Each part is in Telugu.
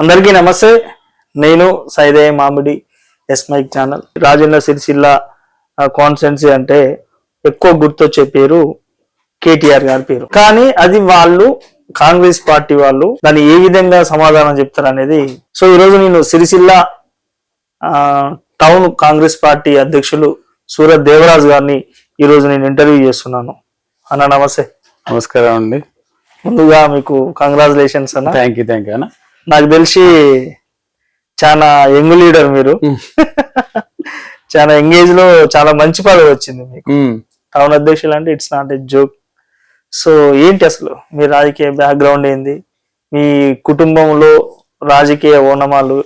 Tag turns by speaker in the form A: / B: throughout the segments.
A: అందరికీ నమస్తే. నేను Saidaiah Mamidi S mic channel. Rajanna Sircilla constituency అంటే ఎక్కువ గుర్తొచ్చే పేరు కేటీఆర్ గారి పేరు. కానీ అది వాళ్ళు కాంగ్రెస్ పార్టీ వాళ్ళు దాన్ని ఏ విధంగా సమాధానం చెప్తారు అనేది. సో ఈరోజు నేను సిరిసిల్ల టౌన్ కాంగ్రెస్ పార్టీ అధ్యక్షులు సూరత్ దేవరాజ్ గారిని ఈరోజు నేను ఇంటర్వ్యూ చేస్తున్నాను. అన్న నమస్తే.
B: నమస్కారం అండి.
A: ముందుగా మీకు కంగ్రాచులేషన్స్ అన్న.
B: థ్యాంక్ యూ అన్న.
A: నాకు తెలిసి చాలా యంగ్ లీడర్ మీరు. చాలా ఎంగేజ్ లో చాలా మంచి పదవి వచ్చింది మీకు. టౌన్ అధ్యక్షులు అంటే it's not a joke. So ఏంటి అసలు మీ రాజకీయ బ్యాక్గ్రౌండ్ ఏంది? మీ కుటుంబంలో రాజకీయ ఓనమాలు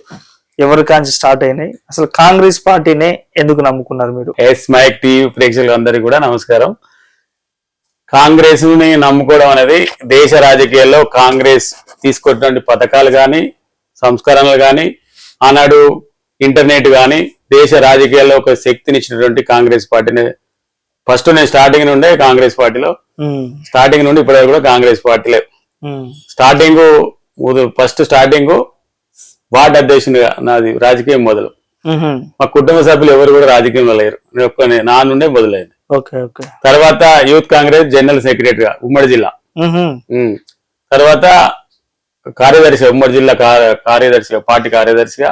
A: ఎవరి కాంచి స్టార్ట్ అయినాయి? అసలు కాంగ్రెస్ పార్టీనే ఎందుకు నమ్ముకున్నారు మీరు?
B: ఎస్ మైక్ టీవీ ప్రేక్షకులందరికీ కూడా నమస్కారం. కాంగ్రెస్ ని నమ్ముకోవడం అనేది దేశ రాజకీయాల్లో కాంగ్రెస్ తీసుకొచ్చినటువంటి పథకాలు కానీ సంస్కరణలు కానీ ఆనాడు ఇంటర్నెట్ కానీ దేశ రాజకీయాల్లో ఒక శక్తినిచ్చినటువంటి కాంగ్రెస్ పార్టీని ఫస్ట్ నేను స్టార్టింగ్ నుండే కాంగ్రెస్ పార్టీలో స్టార్టింగ్ నుండి ఇప్పటివరకు కూడా కాంగ్రెస్ పార్టీలే. ఫస్ట్ స్టార్టింగ్ వార్డు అధ్యక్షునిగా నాది రాజకీయం మొదలు. మా కుటుంబ సభ్యులు ఎవరు కూడా రాజకీయంలో లేరు, నా నుండే మొదలైంది. తర్వాత యూత్ కాంగ్రెస్ జనరల్ సెక్రటరీగా ఉమ్మడి జిల్లా, తర్వాత కార్యదర్శిగా ఉమ్మడి జిల్లా కార్యదర్శిగా పార్టీ కార్యదర్శిగా,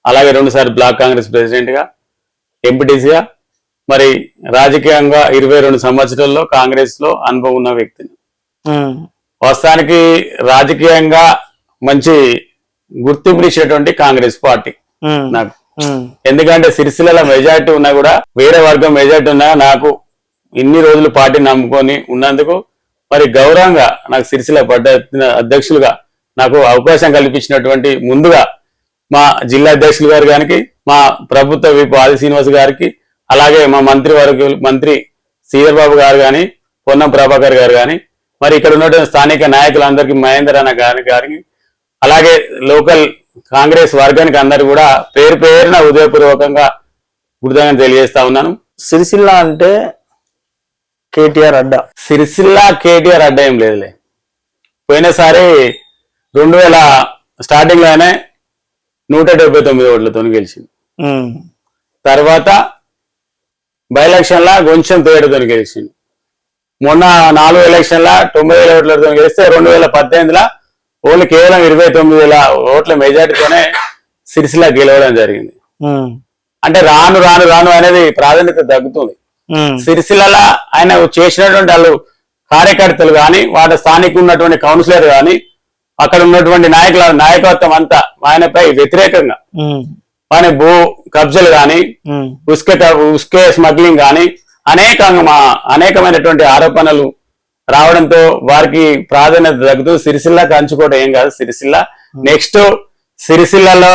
B: అలాగే 2 సార్లు బ్లాక్ కాంగ్రెస్ ప్రెసిడెంట్ గా, ఎంపీటీసీగా, మరి రాజకీయంగా 22 సంవత్సరాల్లో కాంగ్రెస్ లో అనుభవం ఉన్న వ్యక్తిని. వాస్తవానికి రాజకీయంగా మంచి గుర్తింపునిచ్చినటువంటి కాంగ్రెస్ పార్టీ నాకు. ఎందుకంటే సిరిసిల్ల మెజార్టీ ఉన్నా కూడా వేరే వర్గం మెజార్టీ ఉన్నా నాకు ఇన్ని రోజులు పార్టీ నమ్ముకొని ఉన్నందుకు మరి గౌరవంగా నాకు సిరిసిల్ల అధ్యక్షులుగా నాకు అవకాశం కల్పించినటువంటి ముందుగా మా జిల్లా అధ్యక్షులు గారు గారికి, మా ప్రభుత్వ విప్ ఆది శ్రీనివాస్ గారికి, అలాగే మా మంత్రి శ్రీధర్ బాబు గారు కానీ, పొన్నం ప్రభాకర్ గారు కానీ, మరి ఇక్కడ ఉన్నటువంటి స్థానిక నాయకులందరికీ మహేందర్ అన్న గారికి, అలాగే లోకల్ కాంగ్రెస్ వర్గానికి అందరు కూడా పేరు పేరున హృదయపూర్వకంగా కృతజ్ఞతలు తెలియజేస్తా ఉన్నాను.
A: సిరిసిల్ల అంటే కేటీఆర్ అడ్డా.
B: సిరిసిల్ల కేటీఆర్ అడ్డా ఏం లేదులే. పోయినసారి 2000 స్టార్టింగ్ లోనే 179 ఓట్లతో గెలిచింది. తర్వాత బై ఎలక్షన్ లా కొంచెం తేడాతో గెలిచింది. మొన్న 4 ఎలక్షన్ లా 90,000 ఓట్లతో గెలిస్తే 2018 ఓన్లీ కేవలం 29,000 ఓట్ల మెజార్టీతోనే సిరిసిల్ల గెలవడం జరిగింది. అంటే రాను రాను రాను అనేది ప్రాధాన్యత తగ్గుతుంది. సిరిసిల్ల ఆయన చేసినటువంటి వాళ్ళు కార్యకర్తలు కానీ, వాటి స్థానిక ఉన్నటువంటి కౌన్సిలర్ కానీ, అక్కడ ఉన్నటువంటి నాయకత్వం అంతా ఆయనపై వ్యతిరేకంగా ఆయన భూ కబ్జలు కానీ, ఉస్కే స్మగ్లింగ్ కానీ అనేకమైనటువంటి ఆరోపణలు రావడంతో వారికి ప్రాధాన్యత తగ్గుతూ సిరిసిల్ల కంచుకోవడం ఏం కాదు. సిరిసిల్ల నెక్స్ట్ సిరిసిల్లలో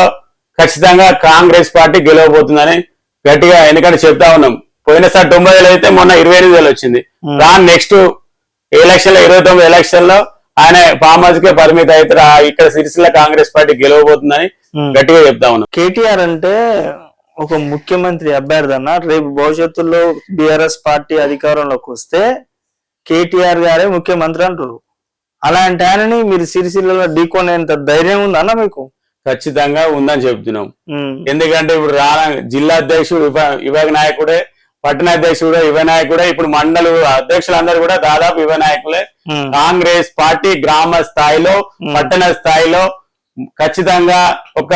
B: ఖచ్చితంగా కాంగ్రెస్ పార్టీ గెలవబోతుందని గట్టిగా ఎందుకంటే చెప్తా ఉన్నాం. పోయినసారి 90,000 అయితే మొన్న 28,000 వచ్చింది. దాని నెక్స్ట్ ఎలక్షన్ లో 29 ఎలక్షన్ లో ఆయన ఫామ్ హౌస్ కే పరిమితి అయితే ఇక్కడ సిరిసిల్ల కాంగ్రెస్ పార్టీ గెలవబోతుందని గట్టిగా చెప్తా ఉన్నాం.
A: కేటీఆర్ అంటే ఒక ముఖ్యమంత్రి అభ్యర్థి అన్న. రేపు భవిష్యత్తులో బీఆర్ఎస్ పార్టీ అధికారంలోకి వస్తే కేటీఆర్ గారే ముఖ్యమంత్రి అంటారు. అలాంటి ఆయనని మీరు సిరిసిల్లలో ఢీకొనేంత ధైర్యం ఉందన్న మీకు?
B: ఖచ్చితంగా ఉందని చెప్తున్నాం. ఎందుకంటే ఇప్పుడు జిల్లా అధ్యక్షుడు యువ నాయకుడే, పట్టణ అధ్యక్షుడు యువ నాయకుడే, ఇప్పుడు మండల అధ్యక్షులందరూ కూడా దాదాపు యువ నాయకులే. కాంగ్రెస్ పార్టీ గ్రామ స్థాయిలో పట్టణ స్థాయిలో ఖచ్చితంగా ఒక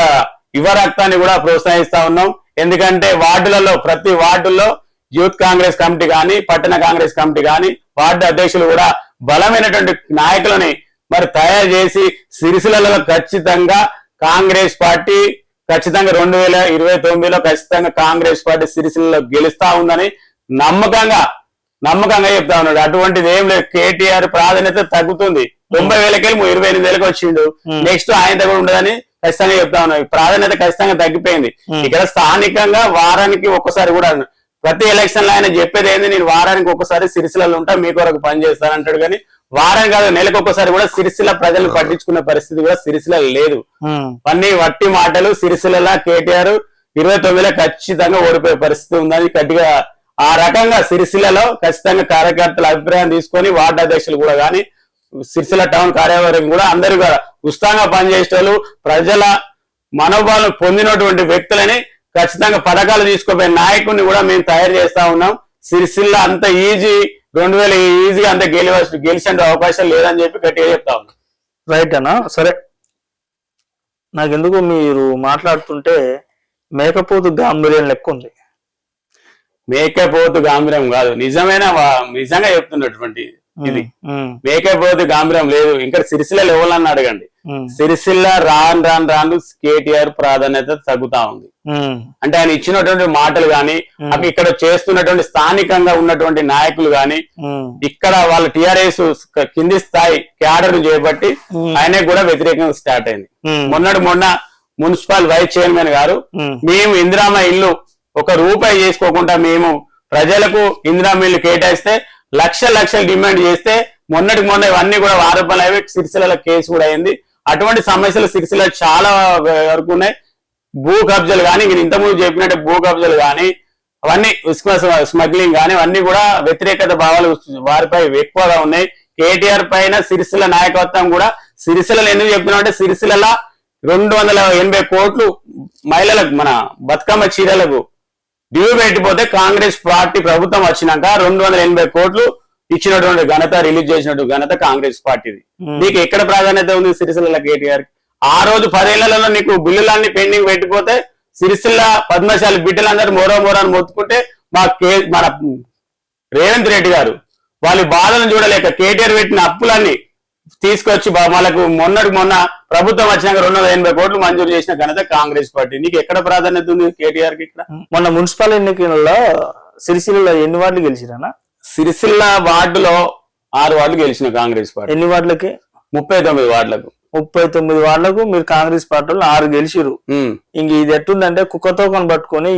B: యువ రక్తాన్ని కూడా ప్రోత్సహిస్తా ఉన్నాం. ఎందుకంటే వార్డులలో ప్రతి వార్డుల్లో యూత్ కాంగ్రెస్ కమిటీ కానీ, పట్టణ కాంగ్రెస్ కమిటీ కానీ, వార్డు అధ్యక్షులు కూడా బలమైనటువంటి నాయకులని మరి తయారు చేసి సిరిసిల్లలో ఖచ్చితంగా కాంగ్రెస్ పార్టీ ఖచ్చితంగా 2029లో ఖచ్చితంగా కాంగ్రెస్ పార్టీ సిరిసిల్లలో గెలుస్తా ఉందని నమ్మకంగా చెప్తా ఉన్నాడు. అటువంటిది ఏం లేదు. కేటీఆర్ ప్రాధాన్యత తగ్గుతుంది. 90,000కి 28,000కి వచ్చిండు. నెక్స్ట్ ఆయన దగ్గర ఉండదని ఖచ్చితంగా చెప్తా ఉన్నాడు. ప్రాధాన్యత ఖచ్చితంగా తగ్గిపోయింది. ఇక్కడ స్థానికంగా వారానికి ఒక్కసారి కూడా ప్రతి ఎలక్షన్ లో ఆయన చెప్పేది ఏంది, నేను వారానికి ఒక్కసారి సిరిసిల్లలో ఉంటా, మీ కొరకు పనిచేస్తానంటాడు. కానీ వారం కాదు నెలకు ఒక్కసారి కూడా సిరిసిల్ల ప్రజలు పట్టించుకునే పరిస్థితి కూడా సిరిసిల్ల లేదు. అన్ని వట్టి మాటలు. సిరిసిల్ల కేటీఆర్ 29లో ఖచ్చితంగా ఓడిపోయే పరిస్థితి ఉందని గట్టిగా ఆ రకంగా సిరిసిల్లలో ఖచ్చితంగా కార్యకర్తల అభిప్రాయం తీసుకొని వార్డు అధ్యక్షులు కూడా కానీ సిరిసిల్ల టౌన్ కార్యాలయం కూడా అందరూ ఉత్సాహంగా పనిచేసేటోళ్ళు ప్రజల మనోభావాలను పొందినటువంటి వ్యక్తులని ఖచ్చితంగా పథకాలు తీసుకుపోయే నాయకుడిని కూడా మేము తయారు చేస్తా ఉన్నాం. సిరిసిల్ల అంత ఈజీ 2000 ఈజీగా అంత గెలిచే అవకాశం లేదని చెప్పి గట్టిగా చెప్తా ఉన్నాం.
A: రైట్ అన్నా. సరే, నాకెందుకు మీరు మాట్లాడుతుంటే మేకపోతు గాంభీర్యం లెక్క ఉంది.
B: మేకపోతు గాంభీర్యం కాదు, నిజంగా చెప్తున్నటువంటి ఇది. మేకపోతు గాంభీర్యం లేదు. ఇంకా సిరిసిల్ల ఎవరన్నా అడగండి, సిరిసిల్ల రాను కేటీఆర్ ప్రాధాన్యత తగ్గుతా ఉంది. అంటే ఆయన ఇచ్చినటువంటి మాటలు గాని, ఇక్కడ చేస్తున్నటువంటి స్థానికంగా ఉన్నటువంటి నాయకులు గాని, ఇక్కడ వాళ్ళ టిఆర్ఎస్ కింది స్థాయి క్యాడర్ చేపట్టి ఆయనే కూడా వ్యతిరేకంగా స్టార్ట్ అయింది. మొన్న మున్సిపల్ వైస్ చైర్మన్ గారు, మేము ఇందిరామ ఇల్లు 1 రూపాయి చేసుకోకుండా మేము ప్రజలకు ఇందిరామ ఇల్లు కేటాయిస్తే లక్షలు డిమాండ్ చేస్తే మొన్న ఇవన్నీ కూడా ఆరోపణలు సిరిసిల్ల కేసు కూడా అయింది. అటువంటి సమస్యలు సిరిసిల్ల చాలా వరకు ఉన్నాయి. భూ కబ్జాలు కానీ, ఇంతకుముందు చెప్పినట్టు భూ కబ్జాలు కానీ, అవన్నీ స్మగ్లింగ్ కానీ, అవన్నీ కూడా వ్యతిరేకత భావాలు వారిపై ఎక్కువగా ఉన్నాయి. కేటీఆర్ పైన సిరిసిల్ల నాయకత్వం కూడా, సిరిసిల్ల ఎందుకు చెప్తున్నా అంటే సిరిసిల్ల 280 కోట్లు మహిళలకు మన బతుకమ్మ చీరలకు డ్యూ పెట్టిపోతే కాంగ్రెస్ పార్టీ ప్రభుత్వం వచ్చినాక 280 కోట్లు ఇచ్చినటువంటి ఘనత, రిలీజ్ చేసినట్టు ఘనత కాంగ్రెస్ పార్టీది. నీకు ఎక్కడ ప్రాధాన్యత ఉంది సిరిసిల్ల కేటీఆర్? ఆ రోజు 10 ఏళ్లలో నీకు బిల్లులన్నీ పెండింగ్ పెట్టిపోతే సిరిసిల్ల పద్మశాలి బిడ్డలందరూ మొరాన్ని మొత్తుకుంటే మన రేవంత్ రెడ్డి గారు వాళ్ళ బాధలను చూడలేక కేటీఆర్ పెట్టిన అప్పులన్నీ తీసుకొచ్చి వాళ్ళకు మొన్న ప్రభుత్వం వచ్చినాక 280 కోట్లు మంజూరు చేసిన ఘనత కాంగ్రెస్ పార్టీ. నీకు ఎక్కడ ప్రాధాన్యత ఉంది కేటీఆర్ కి? ఇక్కడ
A: మొన్న మున్సిపల్ ఎన్నికల్లో సిరిసిల్లలో ఎన్ని వార్డులు గెలిచినా?
B: సిరిసిల్ల వార్డులో 6 వార్డులు గెలిచిన కాంగ్రెస్ పార్టీ.
A: ఎన్ని వార్డులకి?
B: 39 వార్డులకు.
A: 39 వార్డులకు మీరు కాంగ్రెస్ పార్టీలో 6 గెలిచిరు. ఇంక ఇది ఎట్టుందంటే కుక్కతో కొని పట్టుకొని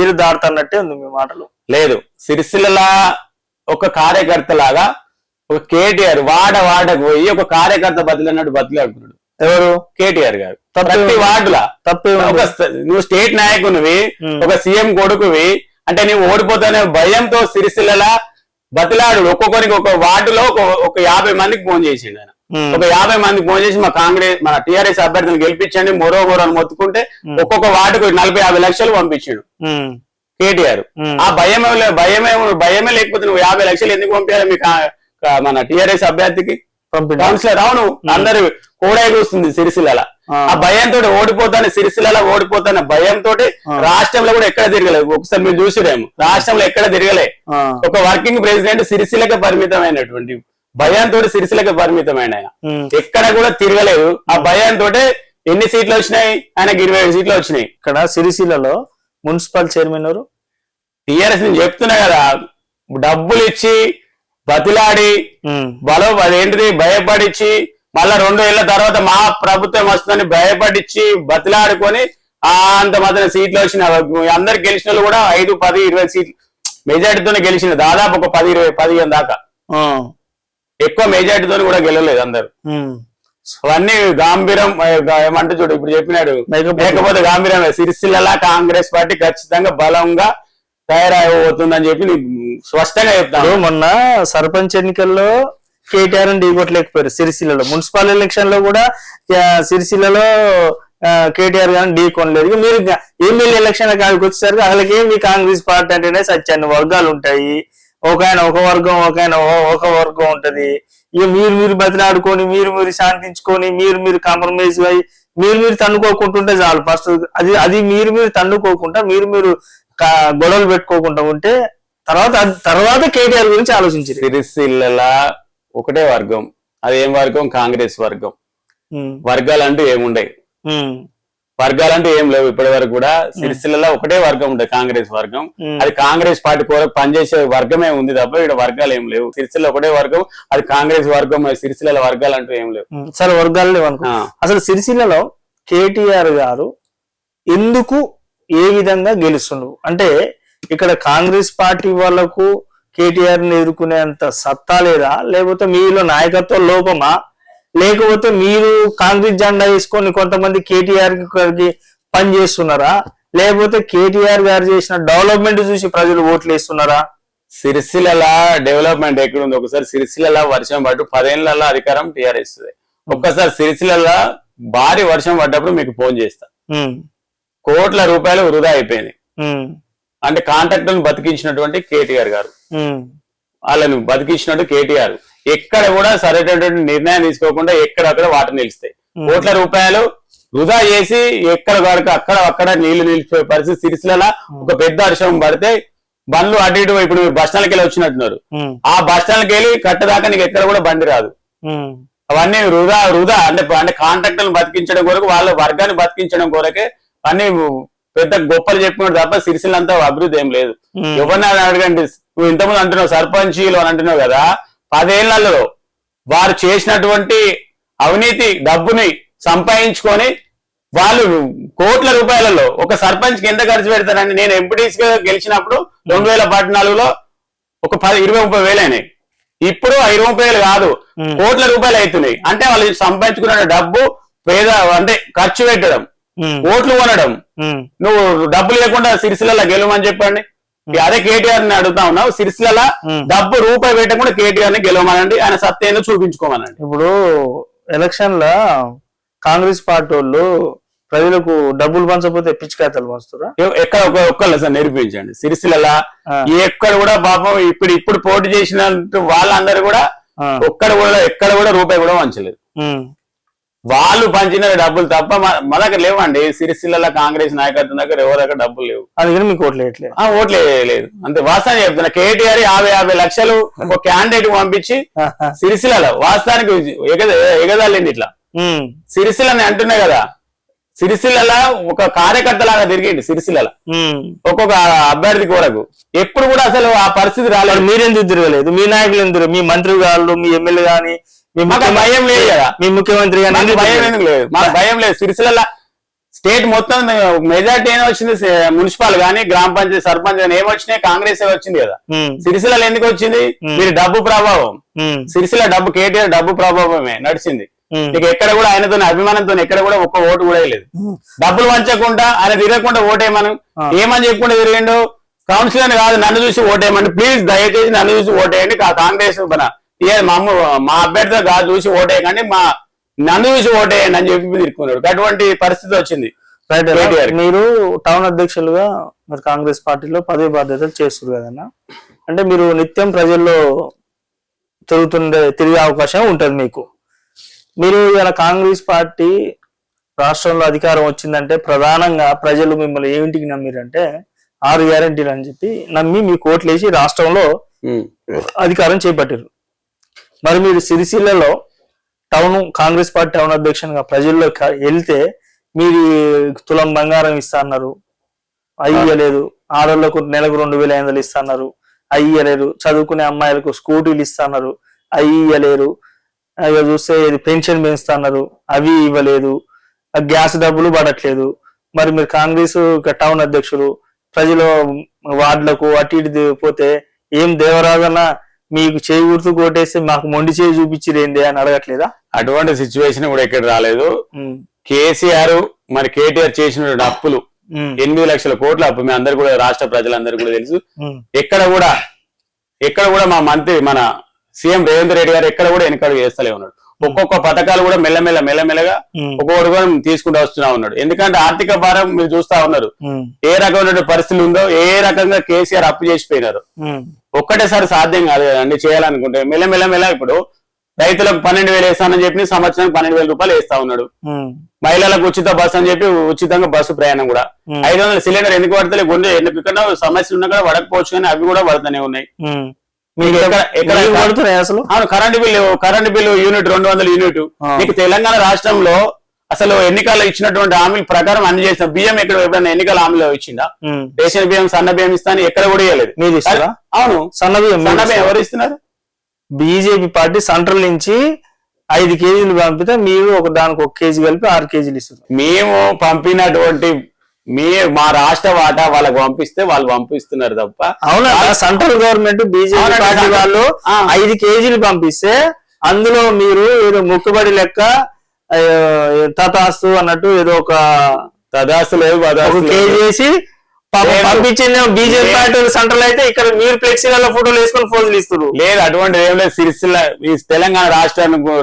A: ఏరు దాడుతున్నట్టే ఉంది మీ మాటలు.
B: లేదు, సిరిసిల్ల ఒక కార్యకర్త లాగా ఒక కేటీఆర్ వాడకు పోయి ఒక కార్యకర్త బతిలన్నట్టు బతిలాడుతున్నాడు. ఎవరు? కేటీఆర్ గారు. ప్రతి వార్డులా నువ్వు స్టేట్ నాయకునివి, ఒక సీఎం కొడుకువి, అంటే నువ్వు ఓడిపోతానే భయంతో సిరిసిల్ల బతిలాడు. ఒక్కొక్కరికి ఒక వార్డులో ఒక 50 మందికి ఫోన్ చేసిండు ఆయన. ఒక 50 మందికి ఫోన్ చేసి మన టిఆర్ఎస్ అభ్యర్థులను గెలిపించండి మొరో అని మొత్తుకుంటే ఒక్కొక్క వార్డుకు 40-50 లక్షలు పంపించాడు కేటీఆర్. ఆ భయమే లేకపోతే నువ్వు 50 లక్షలు ఎందుకు పంపించాలి మీ మన టిఆర్ఎస్ అభ్యర్థికి? కౌన్సిలర్ అవును, అందరు కూడా కూస్తుంది సిరిసిల్ల. ఆ భయంతో సిరిసిల్ల ఓడిపోతానే భయంతో రాష్ట్రంలో కూడా ఎక్కడ తిరగలేదు. ఒకసారి మీరు చూసిరేమో, రాష్ట్రంలో ఎక్కడ తిరగలే. ఒక వర్కింగ్ ప్రెసిడెంట్ సిరిసిల్లకి పరిమితమైనటువంటి భయంతో సిరిసిల్లకి పరిమితమైన ఆయన ఎక్కడ కూడా తిరగలేదు. ఆ భయంతో ఎన్ని సీట్లు వచ్చినాయి? ఆయనకి 27 సీట్లు వచ్చినాయి.
A: ఇక్కడ సిరిసిల్లలో మున్సిపల్ చైర్మన్ ఎవరు?
B: టిఆర్ఎస్ నేను చెప్తున్నా కదా, డబ్బులు ఇచ్చి బతిలాడి అదేంటిది భయపడిచ్చి మళ్ళా 2 ఏళ్ల తర్వాత మా ప్రభుత్వం వస్తుందని భయపడిచ్చి బతిలాడుకొని అంత మాత్రం సీట్లు వచ్చిన అందరు గెలిచిన వాళ్ళు కూడా 5, 10, 20 సీట్లు మెజార్టీతోనే గెలిచిన. దాదాపు ఒక 10, 20, 15 దాకా ఎక్కువ మెజార్టీతో కూడా గెలవలేదు అందరు. అవన్నీ గాంభీరం ఏమంటే చూడు ఇప్పుడు చెప్పినాడు. లేకపోతే గాంభీరం సిరిసిల్ల కాంగ్రెస్ పార్టీ ఖచ్చితంగా బలంగా తయారైపోతుందని చెప్పి స్పష్టంగా చెప్తాను.
A: మొన్న సర్పంచ్ ఎన్నికల్లో కేటీఆర్ ఢీ కొట్టలేకపోయారు సిరిసిల్లలో. మున్సిపల్ ఎలక్షన్ లో కూడా సిరిసిల్లలో కేటీఆర్ గాని ఢీ కొనలేదు. మీరు ఎమ్మెల్యే ఎలక్షన్ కాడికి వచ్చేసరికి అసలుకే మీ కాంగ్రెస్ పార్టీ అంటేనే సత్యాన్ని వర్గాలు ఉంటాయి. ఒక ఆయన ఒక వర్గం, ఒక ఆయన ఒక వర్గం ఉంటది. ఇక మీరు బతిలాడుకొని మీరు శాంతించుకొని మీరు కాంప్రమైజ్ అయ్యి మీరు తన్నుకోకుంటుంటే చాలు. ఫస్ట్ అది మీరు తన్నుకోకుండా మీరు గొడవలు పెట్టుకోకుండా ఉంటే తర్వాత కేటీఆర్ గురించి ఆలోచించారు.
B: సిరిసిల్ల ఒకటే వర్గం, అది ఏం వర్గం? కాంగ్రెస్ వర్గం. వర్గాలంటూ ఏముండే? వర్గాలంటూ ఏం లేవు ఇప్పటి వరకు కూడా. సిరిసిల్ల ఒకటే వర్గం ఉండే, కాంగ్రెస్ వర్గం. అది కాంగ్రెస్ పార్టీ కొరకు పనిచేసే వర్గమే ఉంది తప్ప ఇక్కడ వర్గాలు ఏం లేవు. సిరిసిల్ల ఒకటే వర్గం, అది కాంగ్రెస్ వర్గం. సిరిసిల్ల వర్గాలు అంటూ ఏం లేవు.
A: సరే, వర్గాలు లేవు అనుకో. అసలు సిరిసిల్లలో కేటీఆర్ గారు ఎందుకు ఏ విధంగా గెలుస్తుండ్రు అంటే, ఇక్కడ కాంగ్రెస్ పార్టీ వాళ్లకు కేటీఆర్ ని ఎదుర్కొనేంత సత్తా లేదా, లేకపోతే మీలో నాయకత్వ లోపమా, లేకపోతే మీరు కాంగ్రెస్ జెండా వేసుకొని కొంతమంది కేటీఆర్ కి పని చేస్తున్నారా, లేకపోతే కేటీఆర్ గారు చేసిన డెవలప్మెంట్ చూసి ప్రజలు ఓట్లు వేస్తున్నారా?
B: సిరిసిల్ల డెవలప్మెంట్ ఎక్కడుంది? ఒకసారి సిరిసిల్ల వర్షం పట్టు 10 ఏళ్లలో అధికారం టీఆర్ఎస్. ఒక్కసారి సిరిసిల్ల భారీ వర్షం పడ్డప్పుడు మీకు ఫోన్ చేస్తా. కోట్ల రూపాయలు వృధా అయిపోయింది. అంటే కాంట్రాక్టర్ని బతికించినటువంటి కేటీఆర్ గారు, వాళ్ళని బతికించినట్టు కేటీఆర్. ఎక్కడ కూడా సరైనటువంటి నిర్ణయం తీసుకోకుండా ఎక్కడక్కడ వాటర్ నిలుస్తాయి. కోట్ల రూపాయలు వృధా చేసి ఎక్కడ వరకు అక్కడ నీళ్లు నిలిచిపోయే పరిస్థితి. సిరిసిల్ల ఒక పెద్ద వర్షం పడితే బండ్లు అటు ఇటు, ఇప్పుడు బస్ స్టాండ్కి వెళ్ళి వచ్చినట్టున్నారు, ఆ బస్ స్టాండ్కి వెళ్ళి కట్టదాకా నీకు ఎక్కడ కూడా బండి రాదు. అవన్నీ వృధా అంటే కాంట్రాక్టర్లను బతికించడం కొరకు, వాళ్ళ వర్గాన్ని బతికించడం కొరకే అన్ని పెద్ద గొప్పలు చెప్పుకున్నాడు తప్ప సిరిసిల్ల అంతా అభివృద్ధి ఏం లేదు. ఎవరిని అడగండి. నువ్వు ఇంతకుముందు అంటున్నావు సర్పంచీలు అని అంటున్నావు కదా, 10 ఏళ్లలో వారు చేసినటువంటి అవినీతి డబ్బుని సంపాదించుకొని వాళ్ళు కోట్ల రూపాయలలో ఒక సర్పంచ్ కి ఎంత ఖర్చు పెడతారండి? నేను ఎంపీటీస్ గా గెలిచినప్పుడు 2014లో ఒక 20-30 వేలు అయినాయి. ఇప్పుడు 20-30 వేలు కాదు, కోట్ల రూపాయలు అవుతున్నాయి. అంటే వాళ్ళు సంపాదించుకున్న డబ్బు పేద అంటే ఖర్చు పెట్టడం, ఓట్లు కొనడం. నువ్వు డబ్బు లేకుండా సిరిసిల్ల గెలవమని చెప్పండి. అదే కేటీఆర్ ని అడుగుతా ఉన్నావు. సిరిసిల్ల డబ్బు రూపాయి పెట్టకుండా కేటీఆర్ ని గెలవమనండి, ఆయన సత్యాన్ని చూపించుకోమనండి.
A: ఇప్పుడు ఎలక్షన్ లా కాంగ్రెస్ పార్టీ వాళ్ళు ప్రజలకు డబ్బులు పంచకపోతే పిచ్చికాయతలు పంచుతారా?
B: ఎక్కడ ఒక్కళ్ళు సార్ నేర్పించండి. సిరిసిల్ల ఎక్కడ కూడా పాపం ఇప్పుడు పోటీ చేసిన వాళ్ళందరూ కూడా ఎక్కడ కూడా రూపాయి కూడా పంచలేదు. వాళ్ళు పంచిన డబ్బులు తప్ప మా దగ్గర లేవండి. సిరిసిల్ల కాంగ్రెస్ నాయకత్వం దగ్గర ఎవరి దగ్గర డబ్బులు లేవు.
A: అందుకని మీకు ఓట్లు వేయట్లేదు.
B: ఓట్లు లేదు అంతే. వాస్తవాన్ని చెప్తున్నా. కేటీఆర్ 50 లక్షలు ఒక క్యాండిడేట్ పంపించి సిరిసిల్ల వాస్తవానికి ఎగదాలండి. ఇట్లా సిరిసిల్లని అంటున్నా కదా, సిరిసిల్ల ఒక కార్యకర్త లాగా తిరిగింది. సిరిసిల్ల ఒక్కొక్క అభ్యర్థి కొరకు ఎప్పుడు కూడా అసలు ఆ పరిస్థితి రాలేదు.
A: మీరెందుకు తిరగలేదు? మీ నాయకులు ఎందుకు? మీ మంత్రి గారు, మీ ఎమ్మెల్యే గాని,
B: భయం లేదు కదా,
A: మీ ముఖ్యమంత్రి గాని
B: భయం ఎందుకు లేదు? మాకు భయం లేదు. సిరిసిల్ల స్టేట్ మొత్తం మెజార్టీ ఏమో వచ్చింది. మున్సిపల్ గానీ, గ్రామ పంచాయతీ సర్పంచ్ గానీ ఏమొచ్చినాయి? కాంగ్రెస్ వచ్చింది కదా. సిరిసిల్ల ఎందుకు వచ్చింది? మీరు డబ్బు ప్రభావం. సిరిసిల్ల డబ్బు, కేటీఆర్ డబ్బు ప్రభావమే నడిచింది. నీకు ఎక్కడ కూడా ఆయనతో అభిమానంతో ఎక్కడ కూడా ఒక్క ఓటు కూడా లేదు. డబ్బులు పంచకుండా ఆయన తిరగకుండా ఓటేయమని ఏమని చెప్పుకుంటే తిరిగిండు. కౌన్సిలర్ కాదు, నన్ను చూసి ఓటేయమండి ప్లీజ్, దయచేసి నన్ను చూసి ఓటేయండి. కాంగ్రెస్ మా అభ్యర్థి కాదు చూసి ఓటేయకండి, నన్ను చూసి ఓటేయండి అని చెప్పి తిరుక్కున్నాడు. అటువంటి పరిస్థితి వచ్చింది.
A: మీరు టౌన్ అధ్యక్షులుగా మీరు కాంగ్రెస్ పార్టీలో పదవి బాధ్యతలు చేస్తున్నారు కదన్నా. అంటే మీరు నిత్యం ప్రజల్లో తిరిగే అవకాశం ఉంటుంది మీకు. మీరు ఇలా కాంగ్రెస్ పార్టీ రాష్ట్రంలో అధికారం వచ్చిందంటే ప్రధానంగా ప్రజలు మిమ్మల్ని ఏమిటికి నమ్మిరంటే 6 గ్యారెంటీలు అని చెప్పి నమ్మి మీకు ఓట్లేసి రాష్ట్రంలో అధికారం చేపట్టారు. మరి మీరు సిరిసిల్లలో టౌన్ కాంగ్రెస్ పార్టీ టౌన్ అధ్యక్షునిగా ప్రజల్లో వెళ్తే మీరు తులం బంగారం ఇస్తా అన్నారు, అయ్యలేదు. ఆడవాళ్లకు నెలకు 2500 ఇస్తా అన్నారు, అయ్యలేరు. చదువుకునే అమ్మాయిలకు స్కూటీలు ఇస్తా అన్నారు, అయ్యలేరు. చూస్తే పెన్షన్ పెంచుతున్నారు, అవి ఇవ్వలేదు. గ్యాస్ డబ్బులు పడట్లేదు. మరి మీరు కాంగ్రెస్ టౌన్ అధ్యక్షులు ప్రజల వార్డులకు అటు ఇటు పోతే ఏం దేవరాజన్న మీకు చేయి గుర్తు కొట్టేస్తే మాకు మొండి చేయి చూపించిరేంది అని అడగట్లేదా?
B: అటువంటి సిచ్యువేషన్ కూడా ఎక్కడ రాలేదు. కేసీఆర్ మరి కేటీఆర్ చేసిన అప్పులు 8 లక్షల కోట్ల అప్పు మీ అందరు కూడా, రాష్ట్ర ప్రజలందరూ కూడా తెలుసు. ఎక్కడ కూడా మా మంత్రి మన సీఎం రేవంత్ రెడ్డి గారు ఎక్కడ కూడా వెనకడుగు వేస్తలే ఉన్నాడు. ఒక్కొక్క పథకాలు కూడా మెల్లమెల్లగా ఒక్కొక్కటి కూడా తీసుకుంటూ వస్తున్నా ఉన్నాడు. ఎందుకంటే ఆర్థిక భారం మీరు చూస్తా ఉన్నారు, ఏ రకమైన పరిస్థితులు ఉందో, ఏ రకంగా కేసీఆర్ అప్పు చేసిపోయినారు. ఒక్కటేసారి సాధ్యం కాదు కదండి చేయాలనుకుంటే. మెల్లమెల్ల ఇప్పుడు రైతులకు 12,000 వేస్తానని చెప్పి సంవత్సరానికి 12,000 రూపాయలు వేస్తా ఉన్నాడు. మహిళలకు ఉచిత బస్సు అని చెప్పి ఉచితంగా బస్సు ప్రయాణం కూడా. 500 సిలిండర్ ఎందుకు పడతలే? కొన్ని ఎందుకన్నా సమస్యలు ఉన్నా కూడా పడకపోవచ్చు, కానీ అవి కూడా పడుతూనే ఉన్నాయి.
A: అసలు
B: కరెంట్ బిల్లు యూనిట్ 200 యూనిట్. నీకు తెలంగాణ రాష్ట్రంలో అసలు ఎన్నికల్లో ఇచ్చినటువంటి హామీల ప్రకారం అన్ని చేసిన బియ్యం ఎక్కడ ఎప్పుడైనా ఎన్నికల హామీలో ఇచ్చిందా? రేషన్ బియ్యం, సన్న బియ్యం ఇస్తాను ఎక్కడ కూడా ఇవ్వలేదు.
A: మీరు ఇస్తారా?
B: అవును, సన్న బియ్యం ఎవరు ఇస్తున్నారు?
A: బీజేపీ పార్టీ సెంట్రల్ నుంచి 5 కేజీలు పంపితే మీరు దానికి 1 కేజీ కలిపి 6 కేజీలు ఇస్తున్నారు.
B: మేము పంపినటువంటి మా రాష్ట్ర వాటా వాళ్ళకి పంపిస్తే వాళ్ళు పంపిస్తున్నారు తప్ప.
A: అవునా? సెంట్రల్ గవర్నమెంట్ బీజేపీ పార్టీ వాళ్ళు 5 కేజీలు పంపిస్తే అందులో మీరు ఏదో మొక్కుబడి లెక్క తదాస్తు అన్నట్టు ఏదో ఒక
B: తదాస్తు లేదు,
A: 1 కేజీ వేసి పంపించింది బీజేపీ పార్టీ సెంట్రల్ అయితే ఇక్కడ మీరు ఫ్లెక్సీల ఫోటోలు వేసుకొని ఫోజులు ఇస్తారు.
B: లేదు అటువంటి ఏం లేదు. సిరిసిల్ల ఈ తెలంగాణ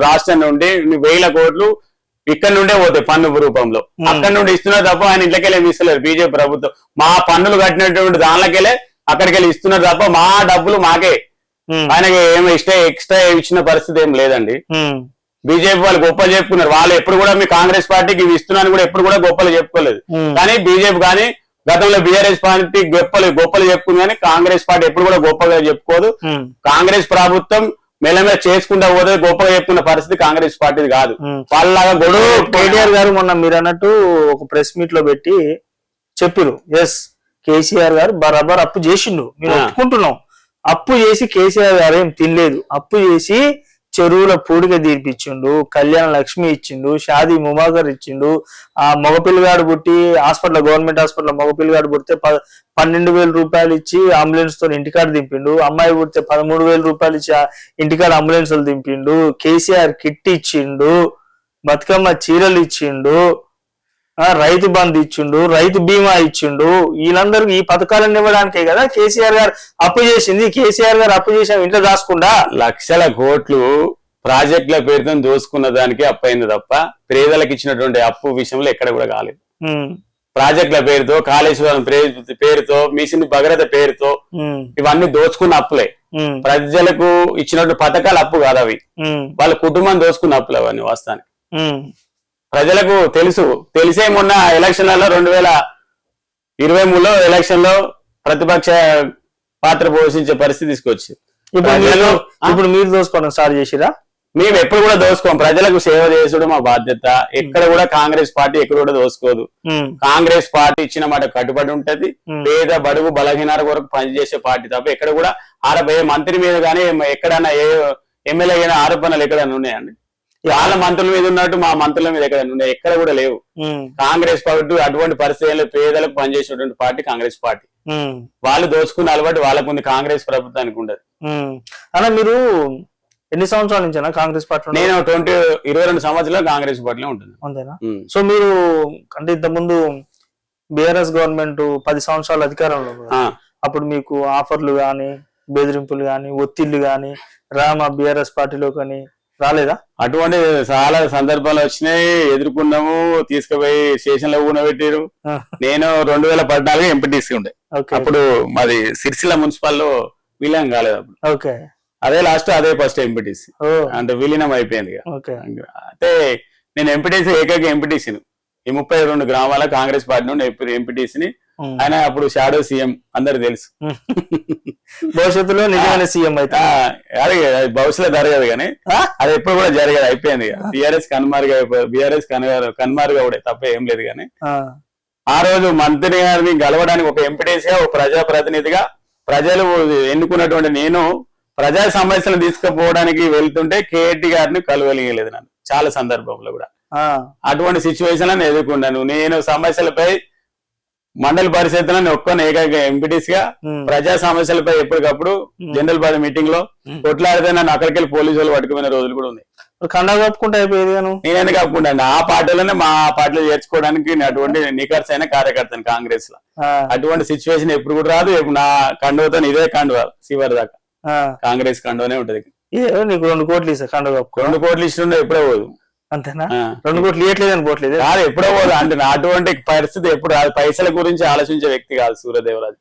B: రాష్ట్రం నుండి వేల కోట్లు ఇక్కడ నుండే పోతాయి పన్ను రూపంలో. అక్కడ నుండి ఇస్తున్నారు తప్ప ఆయన ఇంట్లోకెళ్ళి ఏమి ఇస్తలేరు బీజేపీ ప్రభుత్వం. మా పన్నులు కట్టినటువంటి దానిలోకెళ్ళే అక్కడికి వెళ్ళి ఇస్తున్నారు తప్ప మా డబ్బులు మాకే. ఆయనకి ఏమి ఎక్స్ట్రా ఇచ్చిన పరిస్థితి ఏం లేదండి. బీజేపీ వాళ్ళు గొప్పలు చెప్పుకున్నారు. వాళ్ళు ఎప్పుడు కూడా మీ కాంగ్రెస్ పార్టీకి ఇవి ఇస్తున్నాను కూడా ఎప్పుడు కూడా గొప్పలు చెప్పుకోలేదు. కానీ బీజేపీ కానీ గతంలో బీఆర్ఎస్ పార్టీ గొప్పలు చెప్పుకుంది కానీ కాంగ్రెస్ పార్టీ ఎప్పుడు కూడా గొప్పగా చెప్పుకోదు. కాంగ్రెస్ ప్రభుత్వం మెల్లమెల్ల చేసుకుంటా పోతే గొప్పగా చెప్పుకున్న పరిస్థితి కాంగ్రెస్ పార్టీది కాదు. వాళ్ళలాగా గొడవ
A: కేటీఆర్ గారు మొన్న మీరు అన్నట్టు ఒక ప్రెస్ మీట్ లో పెట్టి చెప్పిరు, ఎస్ కేసీఆర్ గారు బరాబర్ అప్పు చేసిండు, మీరు ఒప్పుకుంటున్నాం. అప్పు చేసి కేసీఆర్ గారు ఏం తినలేదు. అప్పు చేసి చెరువుల పూడిక తీర్పిచ్చిండు, కళ్యాణ లక్ష్మి ఇచ్చిండు, షాదీ ముబాకర్ ఇచ్చిండు. ఆ మగపిల్లగాడు పుట్టి హాస్పిటల్ గవర్నమెంట్ హాస్పిటల్ మగపిల్లగాడు పుడితే 12,000 రూపాయలు ఇచ్చి అంబులెన్స్ తో ఇంటికాడ దింపిండు. అమ్మాయి పుడితే 13,000 రూపాయలు ఇచ్చి ఇంటికాడ అంబులెన్స్ దింపిండు. కేసీఆర్ కిట్ ఇచ్చిండు, బతుకమ్మ చీరలు ఇచ్చిండు, రైతు బంధు ఇచ్చిండు, రైతు బీమా ఇచ్చిండు. వీళ్ళందరికీ ఈ పథకాలను ఇవ్వడానికే కదా కేసీఆర్ గారు అప్పు చేసింది. కేసీఆర్ గారు అప్పు చేసిన ఇంట్లో దాచుకుండా
B: లక్షల కోట్లు ప్రాజెక్టుల పేరుతో దోసుకున్న దానికి అప్పు అయింది తప్ప పేదలకు ఇచ్చినటువంటి అప్పు విషయంలో ఎక్కడ కూడా కాలేదు. ప్రాజెక్టుల పేరుతో, కాళేశ్వరం పేరుతో, మిషన్ భగీరథ పేరుతో ఇవన్నీ దోచుకున్న అప్పులే. ప్రజలకు ఇచ్చినటువంటి పథకాలు అప్పు కాదు అవి, వాళ్ళ కుటుంబం దోచుకున్న అప్పులు అవన్నీ వాస్తవానికి. ప్రజలకు తెలిసే మొన్న ఎలక్షన్లలో 2023లో ఎలక్షన్ లో ప్రతిపక్ష పాత్ర పోషించే పరిస్థితి తీసుకొచ్చి
A: ఇప్పుడు మీరు దోసుకోవడం స్టార్ట్ చేసిరా?
B: మేము ఎప్పుడు కూడా దోసుకోం. ప్రజలకు సేవ చేసుడు మా బాధ్యత. ఎక్కడ కూడా కాంగ్రెస్ పార్టీ ఎక్కడ కూడా దోసుకోదు. కాంగ్రెస్ పార్టీ ఇచ్చిన మాట కట్టుబడి ఉంటది. పేద బడుగు బలహీనాల కొరకు పనిచేసే పార్టీ తప్ప ఎక్కడ కూడా మంత్రి మీద కానీ ఎక్కడన్నా ఏ ఎమ్మెల్యే అయినా ఆరోపణలు ఎక్కడన్నా ఉన్నాయండి? వాళ్ళ మంత్రుల మీద ఉన్నట్టు మా మంత్రుల మీద ఎక్కడ కూడా లేవు. కాంగ్రెస్ పార్టీ అటువంటి పరిస్థితుల్లో పేదలకు పనిచేసేటువంటి పార్టీ కాంగ్రెస్ పార్టీ. వాళ్ళు దోచుకున్న అలవాటు వాళ్ళకుంది, కాంగ్రెస్ ప్రభుత్వానికి ఉండదు.
A: అలా మీరు ఎన్ని సంవత్సరాల నుంచి కాంగ్రెస్ పార్టీ?
B: నేను 22 సంవత్సరాలు కాంగ్రెస్ పార్టీలో ఉంటుంది.
A: అంతేనా? సో మీరు అంటే ఇంతకుముందు బీఆర్ఎస్ గవర్నమెంట్ 10 సంవత్సరాల అధికారంలో అప్పుడు మీకు ఆఫర్లు గాని, బెదిరింపులు గాని, ఒత్తిళ్లు గాని రామా బీఆర్ఎస్ పార్టీలో కానీ రాలేదా?
B: అటువంటి చాలా సందర్భాలు వచ్చినాయి, ఎదుర్కొన్నాము. తీసుకుపోయి స్టేషన్ లో కూనబెట్టారు. నేను 2014 ఎంపీటీసీ ఉండే. అప్పుడు మాది సిరిసిల్ల మున్సిపల్ లో విలీనం కాలేదు అప్పుడు. అదే లాస్ట్ అదే ఫస్ట్ ఎంపీటీసీ అంటే విలీనం అయిపోయింది. అయితే నేను ఎంపీటీసీ ఏకైక ఎంపీటీసీని ఈ 32 గ్రామాల కాంగ్రెస్ పార్టీ నుండి ఎంపీటీసీని. ఆయన అప్పుడు షాడో సీఎం అందరికి తెలుసు.
A: భవిష్యత్తులో నిజమైన సీఎం అయితే
B: భవిష్యత్తులో జరగదు కానీ అది ఎప్పుడు కూడా జరగదు, అయిపోయింది. బీఆర్ఎస్ కన్మారుగా కూడా తప్ప ఏం లేదు. కానీ ఆ రోజు మంత్రి గారిని గెలవడానికి ఒక ఎంపీటీసీగా, ఒక ప్రజాప్రతినిధిగా ప్రజలు ఎన్నుకున్నటువంటి నేను ప్రజా సమస్యలను తీసుకుపోవడానికి వెళ్తుంటే కేటీ గారిని కలవలియలేదు నన్ను చాలా సందర్భంలో కూడా. అటువంటి సిచ్యువేషన్ ఎదుర్కొన్నాను. నేను సమస్యలపై మండలి పరిషత్తులను ఒక్కని ఏకైక ఎంపీటీసీగా ప్రజా సమస్యలపై ఎప్పటికప్పుడు జనరల్ బాడీ మీటింగ్ లో కొట్లాడితే నన్ను అక్కడికి వెళ్ళి పోలీసు వాళ్ళు పట్టుకునే రోజులు కూడా ఉన్నాయి.
A: కండా కప్పుకుంటే అయిపోయేది.
B: నేను ఎందుకు కప్పుకుంటాను? ఆ పార్టీలోనే మా పార్టీలో చేర్చుకోవడానికి అటువంటి నిఖర్సైన కార్యకర్తను కాంగ్రెస్ లో. అటువంటి సిచ్యువేషన్ ఎప్పుడు కూడా రాదు. నా కండువతో ఇదే కండువ చివరి దాకా కాంగ్రెస్ కండువనే ఉంటది.
A: నీకు 2 కోట్లు ఇస్తా కండువ.
B: 2 కోట్లు ఇస్తుండే ఎప్పుడో పోదు.
A: అంతేనా? 2 కోట్లు ఇవ్వట్లేదు అని పోవట్లేదు
B: కాదు, ఎప్పుడో పోదు. అంటే అటువంటి పరిస్థితి ఎప్పుడు రాదు. పైసల గురించి ఆలోచించే వ్యక్తి కాదు సూర్యదేవరాజు.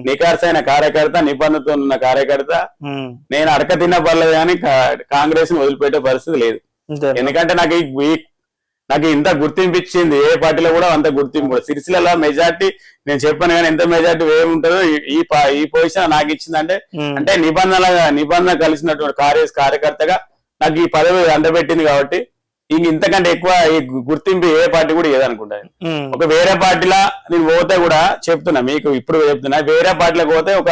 B: నిఖర్సైన కార్యకర్త, నిబంధనతో ఉన్న కార్యకర్త. నేను అడక తిన్న పర్లేదు కానీ కాంగ్రెస్ ని వదిలిపెట్టే పరిస్థితి లేదు. ఎందుకంటే నాకు ఇంత గుర్తింపు ఇచ్చింది ఏ పార్టీలో కూడా అంత గుర్తింపు. సిరిసిల్ల మెజార్టీ నేను చెప్పాను కానీ ఎంత మెజార్టీ ఏముంటుందో ఈ పొజిషన్ నాకు ఇచ్చిందంటే అంటే నిబంధన కలిసినటువంటి కార్యకర్తగా నాకు ఈ పదవి అందబెట్టింది. కాబట్టి ఇంతకంటే ఎక్కువ ఈ గుర్తింపు ఏ పార్టీ కూడా ఏదనుకుంటాను. ఒక వేరే పార్టీలా నేను పోతే కూడా చెప్తున్నా, మీకు ఇప్పుడు చెప్తున్నా, వేరే పార్టీలకు పోతే ఒక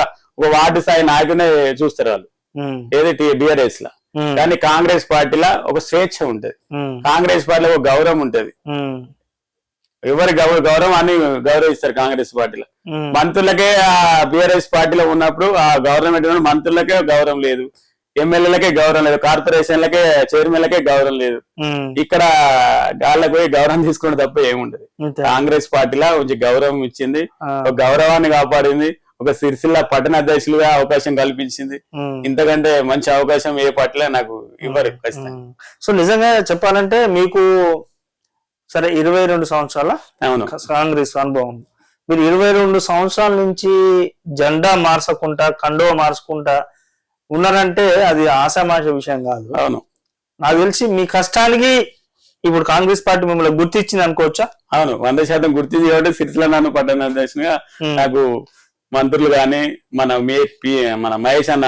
B: వార్డు స్థాయి నాయకునే చూస్తారు వాళ్ళు, ఏది బీఆర్ఎస్ లా. కానీ కాంగ్రెస్ పార్టీలో ఒక స్వేచ్ఛ ఉంటది, కాంగ్రెస్ పార్టీలో ఒక గౌరవం ఉంటది. ఎవరి గౌరవాన్ని గౌరవిస్తారు కాంగ్రెస్ పార్టీలో. మంత్రులకే బీఆర్ఎస్ పార్టీలో ఉన్నప్పుడు ఆ గవర్నమెంట్ మంత్రులకే గౌరవం లేదు. ఎమ్మెల్యేలకే గౌరవం లేదు, కార్పొరేషన్లకే చైర్మన్లకే గౌరవం లేదు. ఇక్కడ గాళ్ళకు పోయి గౌరవం తీసుకుంటే తప్ప ఏముండదు. కాంగ్రెస్ పార్టీలా కొంచెం గౌరవం ఇచ్చింది, ఒక గౌరవాన్ని కాపాడింది, ఒక సిరిసిల్ల పట్టణ అధ్యక్షులుగా అవకాశం కల్పించింది. ఇంతకంటే మంచి అవకాశం ఏ పార్టీలో నాకు ఇవ్వరు ఖచ్చితంగా.
A: సో నిజంగా చెప్పాలంటే మీకు సరే 22 సంవత్సరాల
B: అవును
A: కాంగ్రెస్ అనుభవం, మీరు 22 సంవత్సరాల నుంచి జెండా మార్చకుండా కండువ మార్చుకుంటా ఉన్నారంటే అది ఆశామాష విషయం కాదు.
B: అవును,
A: నాకు తెలిసి మీ కష్టానికి ఇప్పుడు కాంగ్రెస్ పార్టీ మిమ్మల్ని గుర్తించింది అనుకోవచ్చా?
B: అవును, 100% గుర్తించి కాబట్టి సిరిసిల్ల నన్ను పట్టణ అధ్యక్షునిగా నాకు మంత్రులు గాని, మన మహేష్ అన్న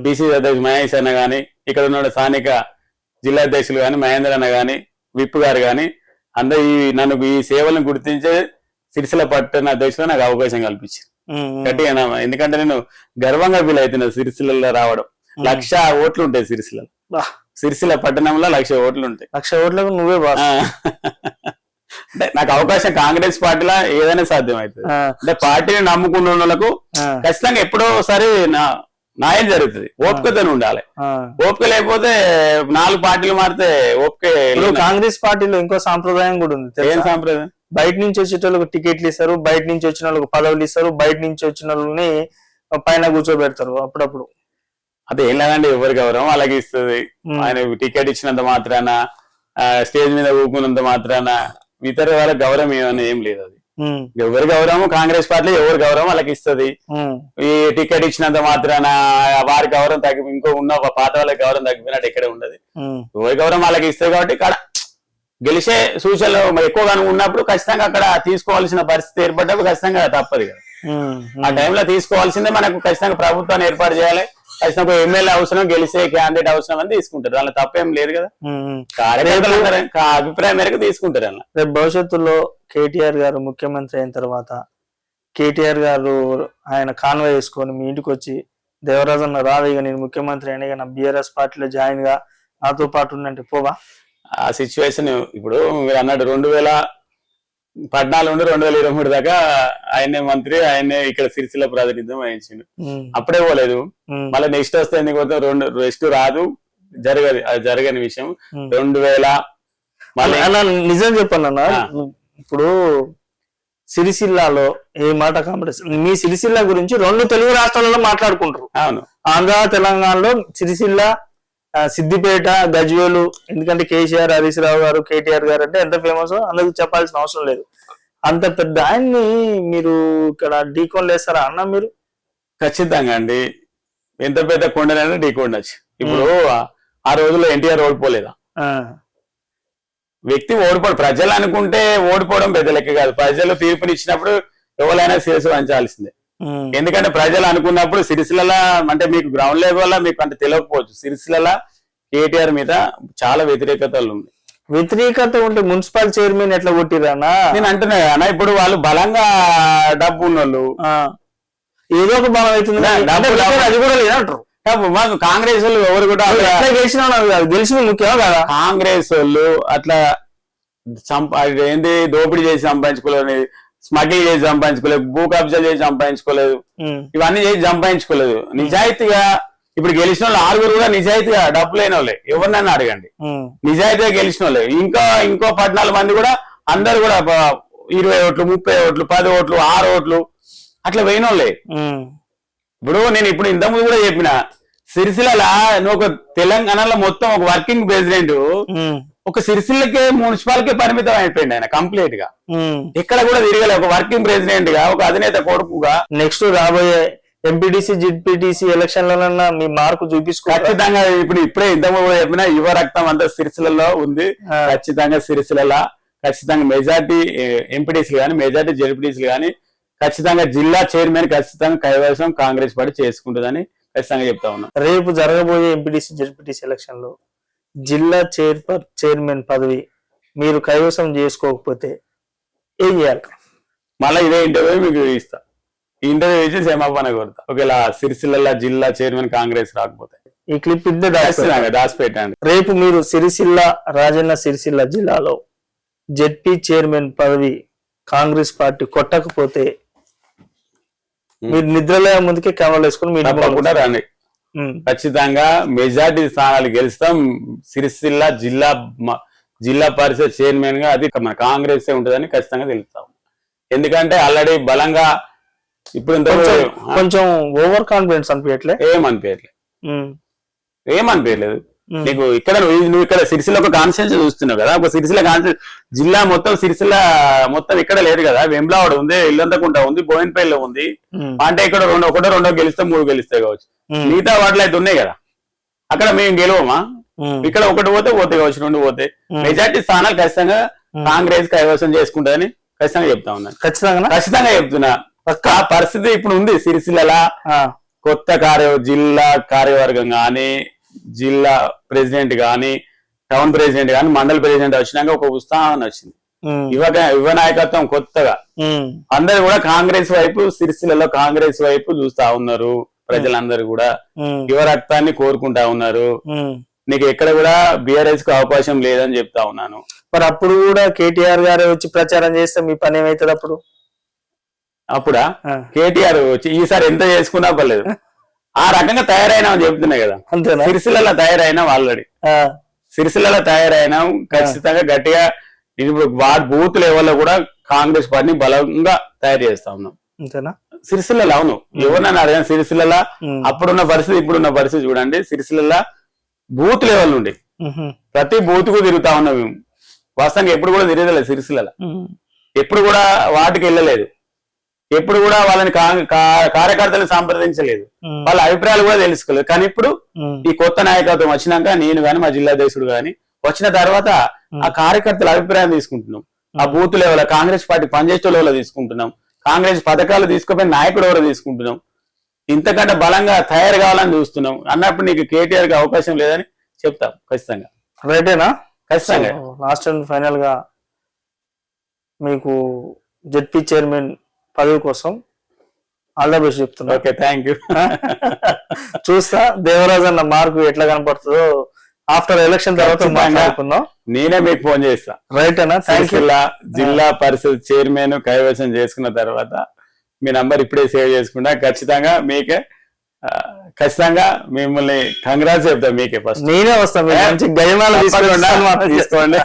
B: పిసిసి అధ్యక్షుడు మహేష్ అన్న గాని, ఇక్కడ ఉన్న స్థానిక జిల్లా అధ్యక్షులు గాని మహేందర్ అన్న గాని, విప్ గారు గాని అందరూ నన్ను ఈ సేవలను గుర్తించే సిరిసిల్ల పట్టణ అధ్యక్షులు నాకు అవకాశం కల్పించారు గట్టిగా. ఎందుకంటే నేను గర్వంగా ఫీల్ అవుతున్నా సిరిసిల్లలో రావడం. 1,00,000 ఓట్లు ఉంటాయి సిరిసిల్ల పట్టణంలో, 1,00,000 ఓట్లు ఉంటాయి.
A: 1,00,000 ఓట్లకు నువ్వే బాస్.
B: అంటే నాకు అవకాశం కాంగ్రెస్ పార్టీలో ఏదైనా సాధ్యం అవుతుంది. అంటే పార్టీని నమ్ముకున్న వాళ్ళకు ఖచ్చితంగా ఎప్పుడో ఒకసారి న్యాయం జరుగుతుంది. ఓపికతో ఉండాలి. ఓపిక లేకపోతే 4 పార్టీలు మారితే ఓపిక.
A: కాంగ్రెస్ పార్టీలో ఇంకో సాంప్రదాయం కూడా ఉంది.
B: ఏం సాంప్రదాయం?
A: బయట నుంచి వచ్చేటోళ్ళకి టికెట్లు ఇస్తారు, బయట నుంచి వచ్చిన వాళ్ళకి పదవులు ఇస్తారు, బయట నుంచి వచ్చిన వాళ్ళని పైన కూర్చోబెడతారు అప్పుడప్పుడు.
B: అదే ఏం లేదండి, ఎవరి గౌరవం అలాగే ఇస్తుంది. ఆయన టికెట్ ఇచ్చినంత మాత్రాన, స్టేజ్ మీద ఊపుకున్నంత మాత్రాన ఇతర వాళ్ళ గౌరవం ఏమన్నా ఏం లేదు. అది ఎవరి గౌరవం కాంగ్రెస్ పార్టీ ఎవరి గౌరవం వాళ్ళకి ఇస్తుంది. ఈ టికెట్ ఇచ్చినంత మాత్రాన వారి గౌరవం తగ్గి ఇంకో ఉన్న పాత వాళ్ళకి గౌరవం తగ్గిపోయినట్టు ఎక్కడే ఉండదు. ఎవరి గౌరవం వాళ్ళకి ఇస్తుంది. కాబట్టి ఇక్కడ గెలిచే సూచనలు ఎక్కువగా ఉన్నప్పుడు ఖచ్చితంగా అక్కడ తీసుకోవాల్సిన పరిస్థితి ఏర్పడ్డప్పుడు ఖచ్చితంగా తప్పదు కదా. ఆ టైంలో తీసుకోవాల్సిందే. మనకు ఖచ్చితంగా ప్రభుత్వాన్ని ఏర్పాటు చేయాలి. ఖచ్చితంగా ఎమ్మెల్యే అవసరం, గెలిచే క్యాండిడేట్ అవసరం అని తీసుకుంటారు. అలా తప్పేం లేదు కదా. అభిప్రాయం మేరకు తీసుకుంటారు. అలా
A: రేపు భవిష్యత్తులో కేటీఆర్ గారు ముఖ్యమంత్రి అయిన తర్వాత కేటీఆర్ గారు ఆయన కాన్వాయ్ వేసుకొని మీ ఇంటికి వచ్చి దేవరాజన్న రావిగా నేను ముఖ్యమంత్రి అయినా నా బీఆర్ఎస్ పార్టీలో జాయిన్ గా నాతో పాటు ఉండంటే పోవా?
B: ఆ సిచ్యువేషన్ ఇప్పుడు మీరు అన్నాడు 2014 నుండి 2023 దాకా ఆయనే మంత్రి, ఆయనే ఇక్కడ సిరిసిల్ల ప్రాతినిధ్యం వహించిండు. అప్పుడే పోలేదు. మళ్ళీ నెక్స్ట్ వస్తే ఎందుకు పోతాం? రెస్ట్ రాదు, జరగదు. అది జరగని విషయం. 2000
A: మళ్ళీ అలా నిజం చెప్పాలన్నా, ఇప్పుడు సిరిసిల్లాలో ఏ మాట కాంపిటీషన్, మీ సిరిసిల్ల గురించి 2 తెలుగు రాష్ట్రాలలో మాట్లాడుకుంటారు.
B: అవును,
A: ఆంధ్ర తెలంగాణలో సిరిసిల్ల, సిద్దిపేట, గజ్వేలు. ఎందుకంటే కేసీఆర్, హరీష్ రావు గారు, కేటీఆర్ గారు అంటే ఎంత ఫేమస్ అందరికి చెప్పాల్సిన అవసరం లేదు. అంత పెద్ద ఆయన్ని మీరు ఇక్కడ ఢీకోన్ లేస్తారా అన్న? మీరు
B: ఖచ్చితంగా అండి, ఎంత పెద్ద కొండనైనా ఢీకొనొచ్చు. ఇప్పుడు ఆ రోజుల్లో ఎన్టీఆర్ ఓడిపోలేదా? వ్యక్తి ఓడిపోడు. ప్రజలు అనుకుంటే ఓడిపోవడం పెద్ద లెక్క కాదు. ప్రజలు తీర్పునిచ్చినప్పుడు ఎవరైనా శిరసు వంచాల్సిందే. ఎందుకంటే ప్రజలు అనుకున్నప్పుడు సిరిసిల్ల అంటే మీకు గ్రౌండ్ లెవెల్ మీకు అంటే తెలియకపోవచ్చు, సిరిసిల్ల కేటీఆర్ మీద చాలా వ్యతిరేకతలు ఉన్నాయి.
A: వ్యతిరేకత ఉంటే మున్సిపల్ చైర్మన్ ఎట్లా కొట్టిరన్నా
B: నేను అంటున్నా అన్న. ఇప్పుడు వాళ్ళు బలంగా డబ్బు ఉన్నోళ్ళు
A: ఏదో ఒక బలం అవుతుంది, అది కూడా లేదంటారు.
B: మాకు కాంగ్రెస్ వాళ్ళు ఎవరు కూడా
A: గెలిచిన ముఖ్యం కదా.
B: కాంగ్రెస్ వాళ్ళు అట్లా ఏంది దోపిడీ చేసి సంపాదించుకోలేదు, స్మగ్లింగ్ చేసి సంపాదించుకోలేదు, భూ కబ్జాలు చేసి సంపాదించుకోలేదు, ఇవన్నీ చేసి సంపాదించుకోలేదు. నిజాయితీగా ఇప్పుడు గెలిచిన వాళ్ళు 6 కూడా నిజాయితీగా డబ్బు లేని వాళ్ళే. ఎవరినైనా అడగండి, నిజాయితీగా గెలిచిన వాళ్ళే. ఇంకో 14 మంది కూడా అందరు కూడా 20 ఓట్లు, 30 ఓట్లు, 10 ఓట్లు, 6 ఓట్లు అట్లా పోయిన వాళ్ళే. ఇప్పుడు నేను ఇంతకుముందు కూడా చెప్పిన, సిరిసిల్ల నువ్వు ఒక తెలంగాణలో మొత్తం ఒక వర్కింగ్ ప్రెసిడెంట్ ఒక సిరిసిల్లకే మున్సిపాలిటీ పరిమితం అయిపోయింది ఆయన కంప్లీట్ గా. ఇక్కడ కూడా తిరగలే. ఒక వర్కింగ్ ప్రెసిడెంట్ గా, ఒక అధినేత కొడుకుగా.
A: నెక్స్ట్ రాబోయే ఎంపీటీసీ, జిడ్పీటీసీ ఎలక్షన్లన్నా మీ మార్కు చూపించుకో.
B: ఖచ్చితంగా ఇప్పుడే ఇంతకుముందు చెప్పిన యువ రక్తం అంతా సిరిసిల్లలో ఉంది. ఖచ్చితంగా సిరిసిల్ల ఖచ్చితంగా మెజార్టీ ఎంపీటీసీ కానీ, మెజార్టీ జెడ్పీటీసీ కానీ ఖచ్చితంగా జిల్లా చైర్మన్ ఖచ్చితంగా కైవసం కాంగ్రెస్ పార్టీ చేసుకుంటుందని ఖచ్చితంగా చెప్తా ఉన్నాం.
A: రేపు జరగబోయే ఎంపీటీసీ, జెడ్పీటీసీ ఎలక్షన్ లో జిల్లా చైర్మన్ పదవి మీరు కైవసం చేసుకోకపోతే ఏం చేయాలి?
B: మళ్ళీ ఇదే ఇంటర్వ్యూ మీకు ఇస్తా. ఈ ఇంటర్వ్యూ ఇచ్చి క్షమాపణ కోరుతా. ఒకవేళ సిరిసిల్ల జిల్లా చైర్మన్ కాంగ్రెస్ రాకపోతే. ఈ క్లిప్ ఇద్దే దాచిపెట్టండి.
A: రేపు మీరు సిరిసిల్ల, రాజన్న సిరిసిల్ల జిల్లాలో జెడ్పీ చైర్మన్ పదవి కాంగ్రెస్ పార్టీ కొట్టకపోతే మీరు నిద్రలే ముందుకే కెమెరాలు వేసుకుని మీరు
B: తప్పకుండా రండి. ఖచ్చితంగా మెజార్టీ స్థానాలు గెలుస్తాం. సిరిసిల్ల జిల్లా పరిషత్ చైర్మన్ గా అది మన కాంగ్రెస్ ఉంటుందని ఖచ్చితంగా తెలుస్తాం. ఎందుకంటే ఆల్రెడీ బలంగా ఇప్పుడు
A: కొంచెం ఓవర్ కాన్ఫిడెన్స్ అనిపించట్లే,
B: ఏమనిపించలేదు నీకు. ఇక్కడ నువ్వు ఇక్కడ సిరిసిల్ల ఒక కాన్స్టిట్యూన్సీ చూస్తున్నావు కదా, ఒక సిరిసిల్ల జిల్లా మొత్తం సిరిసిల్ల మొత్తం ఇక్కడ లేదు కదా. వెంబ్లావాడ ఉంది, ఇల్లంతకుంట ఉంది, బోయినపల్లిలో ఉంది. అంటే ఇక్కడ రెండో గెలిస్తే 3 గెలిస్తే కావచ్చు. మిగతా వాటిలో అయితే ఉన్నాయి కదా, అక్కడ మేము గెలవమా? ఇక్కడ ఒకటి పోతే కావచ్చు, 2 పోతే. మెజార్టీ స్థానాలు ఖచ్చితంగా కాంగ్రెస్ కైవసం చేసుకుంటుందని ఖచ్చితంగా చెప్తా ఉన్నాను. ఖచ్చితంగా చెప్తున్నా. ఆ పరిస్థితి ఇప్పుడు ఉంది సిరిసిల్ల. కొత్త జిల్లా కార్యవర్గం గాని, జిల్లా ప్రెసిడెంట్ గాని, టౌన్ ప్రెసిడెంట్ గాని, మండల ప్రెసిడెంట్ వచ్చినాక ఒక ఉత్సాహం వచ్చింది. యువ నాయకత్వం కొత్తగా అందరు కూడా కాంగ్రెస్ వైపు, సిరిసిల్లలో కాంగ్రెస్ వైపు చూస్తా ఉన్నారు. ప్రజలందరూ కూడా యువ రక్తాన్ని కోరుకుంటా ఉన్నారు. నీకు ఎక్కడ కూడా బీఆర్ఎస్ కు అవకాశం లేదని చెప్తా ఉన్నాను.
A: మరి అప్పుడు కూడా కేటీఆర్ గారు వచ్చి ప్రచారం చేస్తే మీ పని ఏమైతుంది?
B: అప్పుడా కేటీఆర్ వచ్చి ఈసారి ఎంత చేసుకున్నా పర్లేదు, ఆ రకంగా తయారైనా చెప్తున్నా కదా. సిరిసిల్లలో తయారైనా ఆల్రెడీ సిరిసిల్లలో తయారైనా ఖచ్చితంగా గట్టిగా. ఇప్పుడు వార్డు బూత్ లెవెల్లో కూడా కాంగ్రెస్ పార్టీని బలంగా తయారు చేస్తా ఉన్నాం.
A: అంతేనా?
B: సిరిసిల్లలో అవును, ఎవరన్నా అడిగిన సిరిసిల్ల అప్పుడున్న పరిస్థితి ఇప్పుడున్న పరిస్థితి చూడండి. సిరిసిల్ల బూత్ లెవెల్ నుండి ప్రతి బూత్ కు తిరుగుతా ఉన్నాం మేము. వాస్తవంగా ఎప్పుడు కూడా తిరగలేదు సిరిసిల్ల, ఎప్పుడు కూడా వాటికి వెళ్ళలేదు, ఎప్పుడు కూడా వాళ్ళని కార్యకర్తలను సంప్రదించలేదు, వాళ్ళ అభిప్రాయాలు కూడా తెలుసుకోలేదు. కానీ ఇప్పుడు ఈ కొత్త నాయకత్వం వచ్చినాక నేను గాని మా జిల్లా అధ్యక్షుడు గాని వచ్చిన తర్వాత ఆ కార్యకర్తల అభిప్రాయం తీసుకుంటున్నాం. ఆ బూత్ లెవెల్ కాంగ్రెస్ పార్టీ పనిచేసే లెవెల్ తీసుకుంటున్నాం. కాంగ్రెస్ పథకాలు తీసుకుపోయి నాయకుడు ఎవరో తీసుకుంటున్నాం. ఇంతకంటే బలంగా తయారు కావాలని చూస్తున్నాం. అన్నప్పుడు నీకు కేటీఆర్ కి అవకాశం లేదని చెప్తాం ఖచ్చితంగా.
A: రైటేనా?
B: ఖచ్చితంగా.
A: లాస్ట్ అండ్ ఫైనల్ గా మీకు జెడ్పీ చైర్మన్ పదవి కోసం ఆల్ ద బెస్ట్ చెప్తున్నా.
B: Okay, thank you.
A: చూస్తా దేవరాజ్ అన్న మార్కు ఎట్లా కనపడుతుందో ఆఫ్టర్ ఎలక్షన్ తర్వాత మాట్లాడుకుందాం.
B: నేనే మీకు ఫోన్ చేస్తా.
A: రైట్ అన్న, థ్యాంక్ యూ.
B: జిల్లా పరిషత్ చైర్మన్ కైవసం చేసుకున్న తర్వాత మీ నంబర్ ఇప్పుడే సేవ్ చేసుకుంటా. ఖచ్చితంగా మీకే ఖచ్చితంగా మిమ్మల్ని కంగ్రాట్స్ చెప్తా. మీకే ఫస్ట్ నేనే వస్తాను. మంచి గజమాల తీసుకోండి.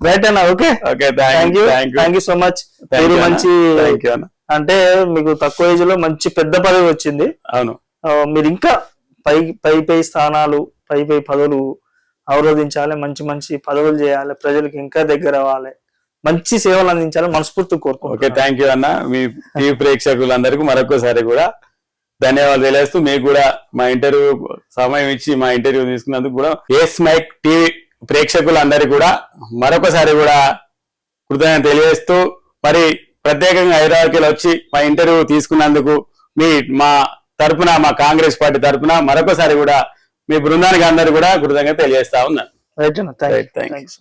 B: రైట్ అన్న. Okay, thank you so much. మీరు మంచి అంటే మీకు తక్కువ ఏజ్ లో మంచి పెద్ద పదవి వచ్చింది. అవును,
A: మీరు ఇంకా పై స్థానాలు, పై పదవులు అవరోధించాలి, మంచి పదవులు చేయాలి, ప్రజలకు ఇంకా దగ్గర అవ్వాలి, మంచి సేవలు అందించాలి మనస్ఫూర్తి కోరుకుంటున్నాను.
B: ఓకే, థ్యాంక్ యూ అన్న. మీ ప్రేక్షకులందరికీ మరొకసారి కూడా ధన్యవాదాలు తెలియజేస్తూ, మీకు కూడా మా ఇంటర్వ్యూ సమయం ఇచ్చి మా ఇంటర్వ్యూ తీసుకున్నందుకు కూడా ఎస్ మైక్ టీవీ ప్రేక్షకులందరికీ కూడా మరొకసారి కూడా కృతజ్ఞత తెలియజేస్తూ, మరి ప్రత్యేకంగా హైదరాబాద్కి వచ్చి మా ఇంటర్వ్యూ తీసుకున్నందుకు మా తరపున, మా కాంగ్రెస్ పార్టీ తరపున మరొకసారి కూడా మీ బృందానికి అందరూ కూడా కృతజ్ఞత తెలియజేస్తా ఉన్నాను.
A: రైట్ అన్న, థాంక్స్.